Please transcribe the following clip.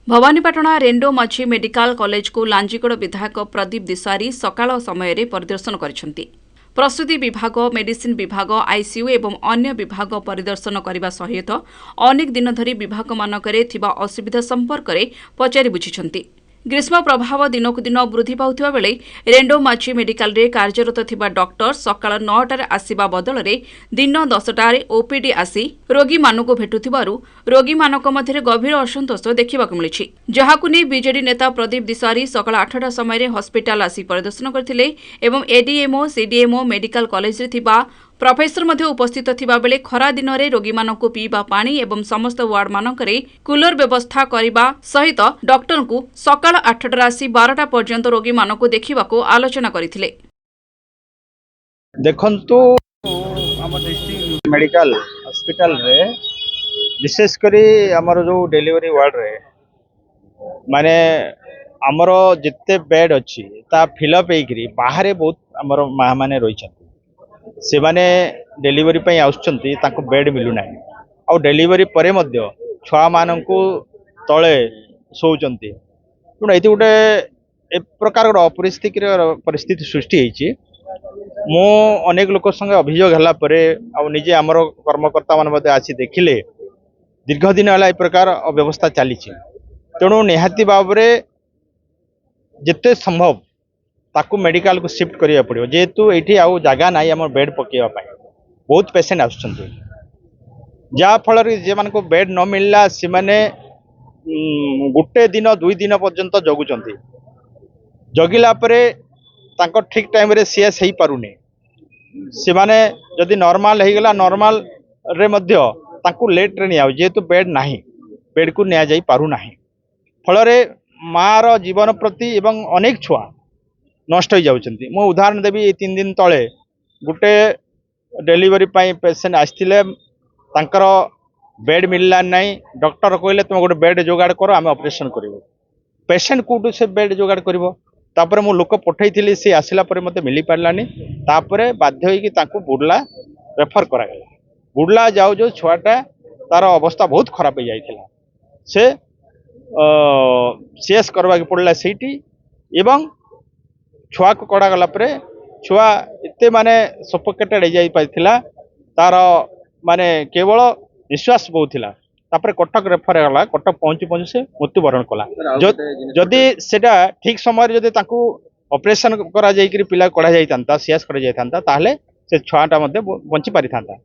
भवानीपाटना रेंडो माछी medical college को लांजीगड़ विधायक प्रदीप दिसारी सकाळ समय परिदर्शन କରିଛନ୍ତି। प्रसूति विभाग, मेडिसिन विभाग, आईसीयू एवं अन्य विभाग परिदर्शन करने सहित अनेक दिन धरी विभाग मानकरे थिबा असुविधा संपर्क में पचारि बुझिଛନ୍ତି। ग्रीष्म प्रभाव दिनकु दिन वृद्धि पाउथिबा बेले रेंडो माछी मेडिकल रे कार्यरत थिबा डॉक्टर सकाळ 9टारे आसीबा बदलरे दिन 10टारे ओपीडी आसी रोगी मानकु भेटुथिबारु रोगी मानक मध्यरे गभीर असंतोष देखिबाकु मिलिछि। जहाकु नै बीजेडी नेता प्रदीप दिसारी सकाळ 8टा समय रे हॉस्पिटल आसी परिदर्शन करथिले एवं एडीएमओ सीडीएमओ मेडिकल कॉलेज रे थिबा प्रोफेसर मध्य उपस्थित थिबा बेले खरा दिन रे रोगी मानकु पीबा पानी एवं समस्त वार्ड मानकरे कूलर व्यवस्था करिबा सहित डॉक्टर को सकाळ 8टा रासी 12टा पर्यंत रोगी मानकु देखिबाकू आलोचना करथिले। देखंतु हम डिस्ट्रिक्ट मेडिकल हॉस्पिटल रे विशेष करी हमर जो डिलीवरी वार्ड रे माने हमर जिते बेड अछि ता फिलअप हेकरी बाहर बहुत हमर मां माने रहि छथि से माने डिलीवरी पई आउछंती ताको बेड मिलु नाही आ डिलीवरी परे मध्य छुआ माननकु तळे सोउचंती पण एति उटे ए प्रकार परिस्थिति सृष्टि हेछि। मो अनेक लोक संगे अभियोग हला परे आ निजे हमर कर्मकर्ता मान मध्ये आसी देखिले दीर्घ दिन हला ए प्रकार अव्यवस्था चली तेणु निहाती बाबरे जिते संभव ताकू मेडिकल को शिफ्ट करिया पड़ियो जेहेतु एठी आउ जगह नाही हमर बेड पकेवा पाए बहुत पेशेंट आछंती जा फल जे मान को बेड न मिलला से माने गुटे दिन 2 दिन पर्यंत जगुचंती जगिला परे तांको ठीक टाइम रे सीएस हेई पारुने से माने जदी नॉर्मल हे गेला नॉर्मल रे मध्य तांको लेट रे निया जेहेतु बेड नाही बेड को निया जाई पारु नाही फल रे मार जीवन प्रति एवं अनेक छुआ नष्ट हो जाउछंती। मो उदाहरण देबी 3 दिन तळे गुटे डिलीवरी पाई पेशेंट आस्थिले तांकर बेड मिलला नाही डॉक्टर कहले तुम गोटे बेड जोगाड़ करो आम ऑपरेशन करिवो पेशेंट कोटू से बेड जोगाड़ करिवो तापर मो लोक पठैथिली से आसिला परे मते मिली पारलानी तापर बाध्य होई कि तांको बुडला रेफर करा गेला बुडला जाउ जो छुआटा तार अवस्था बहुत खराब हो जाइथिला से सीएस करबा के पड़ला सेठी एवं छुआ को कड़ा गला परे छुआ एते माने सफोकेटेड हो जाई पाइथिला तार माने केवल निश्वास बहुथिला तापर कटक रेफर गला कटक पहुंची से मृत्युवरण कला जदि सेटा ठीक समय जदि ताकू ऑपरेशन करा जाई कि पिला कड़ा जाई तांता सीएस करा जाई तांता ताहले से छुआटा मध्ये बंची पारि थांता।